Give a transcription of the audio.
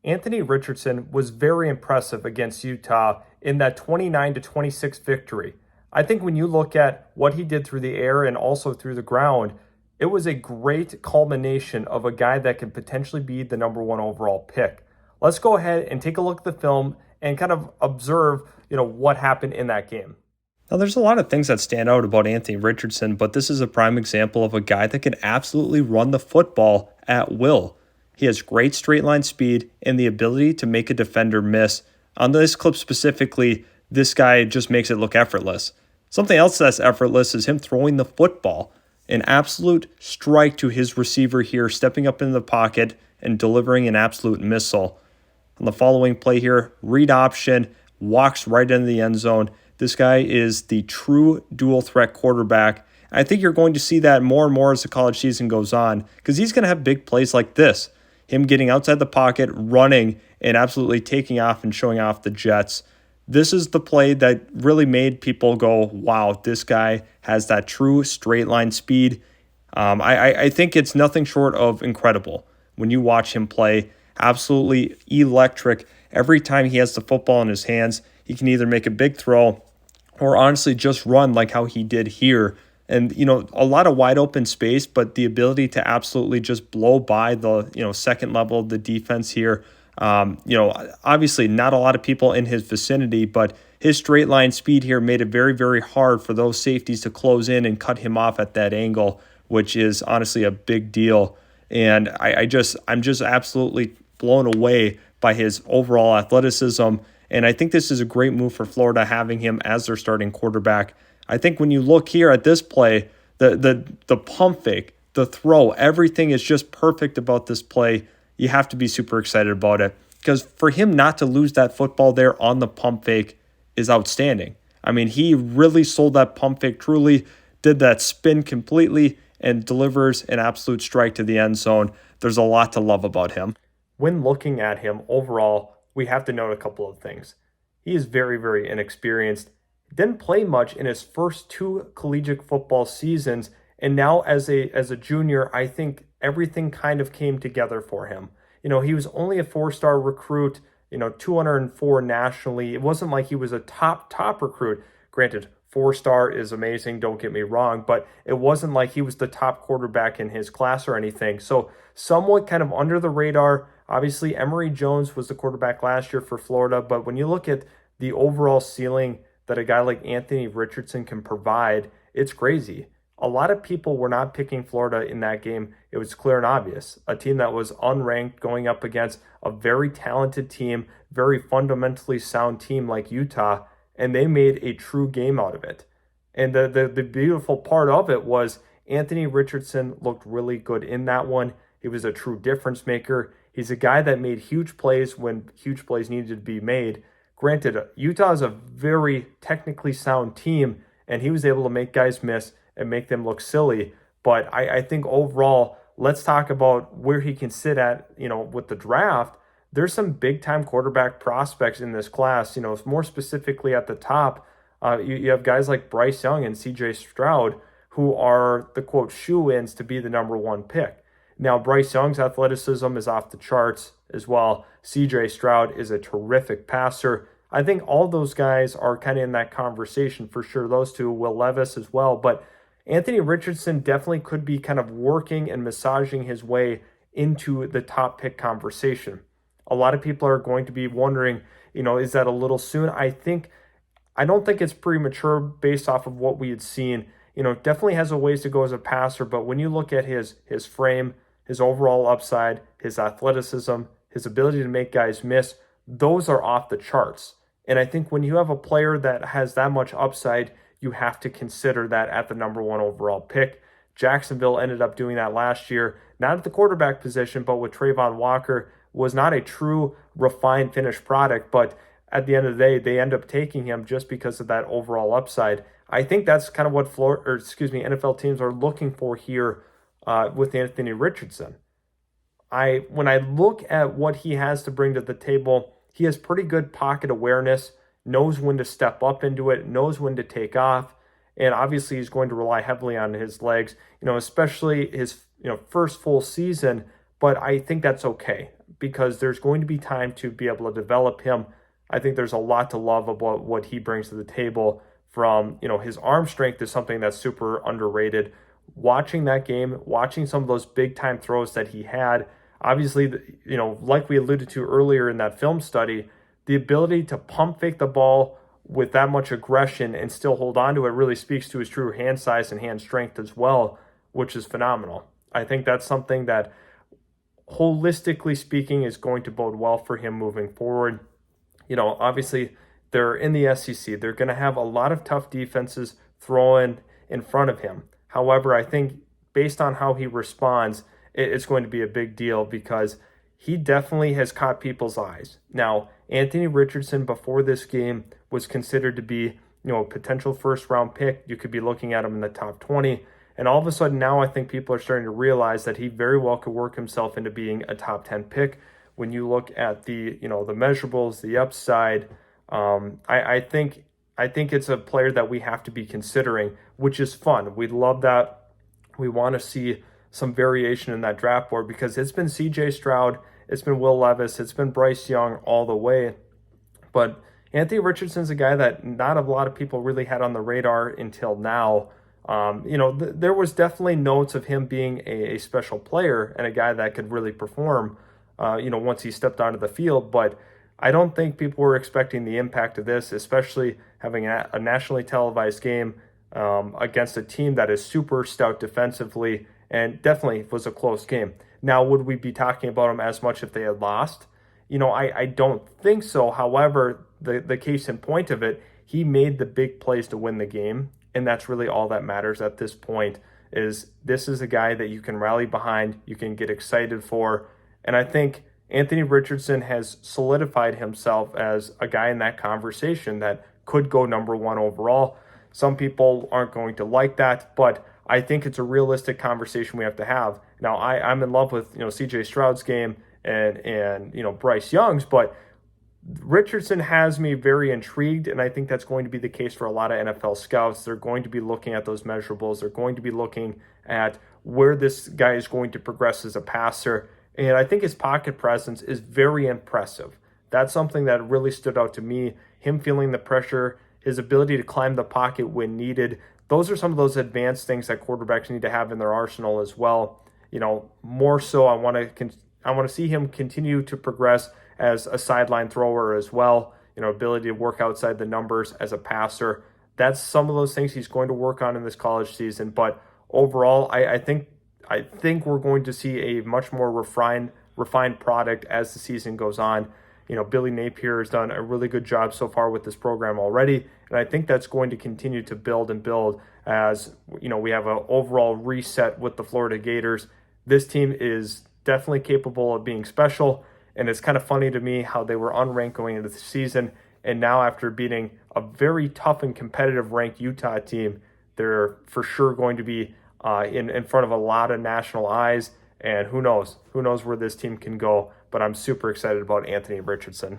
Anthony Richardson was very impressive against Utah in that 29-26 victory. I think when you look at what he did through the air and also through the ground, it was a great culmination of a guy that could potentially be the number one overall pick. Let's go ahead and take a look at the film and kind of observe, what happened in that game. Now, there's a lot of things that stand out about Anthony Richardson, but this is a prime example of a guy that can absolutely run the football at will. He has great straight line speed and the ability to make a defender miss. On this clip specifically, this guy just makes it look effortless. Something else that's effortless is him throwing the football. An absolute strike to his receiver here, stepping up in the pocket and delivering an absolute missile. On the following play here, read option, walks right into the end zone. This guy is the true dual threat quarterback. I think you're going to see that more and more as the college season goes on because he's going to have big plays like this. Him getting outside the pocket, running, and absolutely taking off and showing off the jets. This is the play that really made people go, wow, this guy has that true straight line speed. I think it's nothing short of incredible when you watch him play. Absolutely electric. Every time he has the football in his hands, he can either make a big throw or honestly just run like how he did here. And, a lot of wide open space, but the ability to absolutely just blow by the, second level of the defense here. Obviously not a lot of people in his vicinity, but his straight line speed here made it very, very hard for those safeties to close in and cut him off at that angle, which is honestly a big deal. And I'm just absolutely blown away by his overall athleticism. And I think this is a great move for Florida, having him as their starting quarterback. I think when you look here at this play, the pump fake, the throw, everything is just perfect about this play. You have to be super excited about it because for him not to lose that football there on the pump fake is outstanding. I mean, he really sold that pump fake, truly did that spin completely and delivers an absolute strike to the end zone. There's a lot to love about him. When looking at him overall, we have to note a couple of things. He is very, very inexperienced. Didn't play much in his first two collegiate football seasons, and now as a junior, I think everything kind of came together for him. He was only a four-star recruit, 204 nationally. It wasn't like he was a top recruit. Granted, four-star is amazing, don't get me wrong, but it wasn't like he was the top quarterback in his class or anything. So somewhat kind of under the radar. Obviously, Emory Jones was the quarterback last year for Florida, but when you look at the overall ceiling that a guy like Anthony Richardson can provide, it's crazy. A lot of people were not picking Florida in that game. It was clear and obvious. A team that was unranked going up against a very talented team, very fundamentally sound team like Utah, and they made a true game out of it. And the beautiful part of it was Anthony Richardson looked really good in that one. He was a true difference maker. He's a guy that made huge plays when huge plays needed to be made. Granted, Utah is a very technically sound team, and he was able to make guys miss and make them look silly. But I think overall, let's talk about where he can sit at, with the draft. There's some big-time quarterback prospects in this class, more specifically at the top. You have guys like Bryce Young and CJ Stroud, who are the, quote, shoe-ins to be the number one pick. Now, Bryce Young's athleticism is off the charts as well. CJ Stroud is a terrific passer. I think all those guys are kind of in that conversation for sure. Those two, Will Levis as well. But Anthony Richardson definitely could be kind of working and massaging his way into the top pick conversation. A lot of people are going to be wondering, is that a little soon? I don't think it's premature based off of what we had seen. Definitely has a ways to go as a passer, but when you look at his frame, his overall upside, his athleticism, his ability to make guys miss, those are off the charts. And I think when you have a player that has that much upside, you have to consider that at the number one overall pick. Jacksonville ended up doing that last year, not at the quarterback position, but with Trayvon Walker, was not a true refined finished product, but at the end of the day, they end up taking him just because of that overall upside. I think that's kind of what NFL teams are looking for here with Anthony Richardson. When I look at what he has to bring to the table, he has pretty good pocket awareness, knows when to step up into it, knows when to take off, and obviously he's going to rely heavily on his legs, especially his first full season, but I think that's okay because there's going to be time to be able to develop him. I think there's a lot to love about what he brings to the table. From, his arm strength is something that's super underrated. Watching that game, watching some of those big time throws that he had, obviously, like we alluded to earlier in that film study, the ability to pump fake the ball with that much aggression and still hold on to it really speaks to his true hand size and hand strength as well, which is phenomenal. I think that's something that, holistically speaking, is going to bode well for him moving forward. Obviously, they're in the SEC. They're going to have a lot of tough defenses throwing in front of him. However, I think based on how he responds, it's going to be a big deal because he definitely has caught people's eyes. Now, Anthony Richardson before this game was considered to be, a potential first round pick. You could be looking at him in the top 20. And all of a sudden now I think people are starting to realize that he very well could work himself into being a top 10 pick. When you look at the measurables, the upside, I think it's a player that we have to be considering, which is fun. We love that. We want to see some variation in that draft board because it's been C.J. Stroud, it's been Will Levis, it's been Bryce Young all the way. But Anthony Richardson's a guy that not a lot of people really had on the radar until now. There was definitely notes of him being a special player and a guy that could really perform, once he stepped onto the field. But I don't think people were expecting the impact of this, especially having a nationally televised game against a team that is super stout defensively, and definitely was a close game. Now, would we be talking about them as much if they had lost? I don't think so. However, the case in point of it, he made the big plays to win the game. And that's really all that matters at this point. This is a guy that you can rally behind, you can get excited for. And I think Anthony Richardson has solidified himself as a guy in that conversation that could go number one overall. Some people aren't going to like that, but I think it's a realistic conversation we have to have. Now, I'm in love with C.J. Stroud's game and Bryce Young's, but Richardson has me very intrigued, and I think that's going to be the case for a lot of NFL scouts. They're going to be looking at those measurables. They're going to be looking at where this guy is going to progress as a passer, and I think his pocket presence is very impressive. That's something that really stood out to me, him feeling the pressure, his ability to climb the pocket when needed. Those are some of those advanced things that quarterbacks need to have in their arsenal as well. More so I want to see him continue to progress as a sideline thrower as well, ability to work outside the numbers as a passer. That's some of those things he's going to work on in this college season. But overall, I think we're going to see a much more refined product as the season goes on. Billy Napier has done a really good job so far with this program already, and I think that's going to continue to build and build as we have an overall reset with the Florida Gators. This team is definitely capable of being special. And it's kind of funny to me how they were unranked going into the season. And now after beating a very tough and competitive ranked Utah team, they're for sure going to be in front of a lot of national eyes. And who knows where this team can go. But I'm super excited about Anthony Richardson.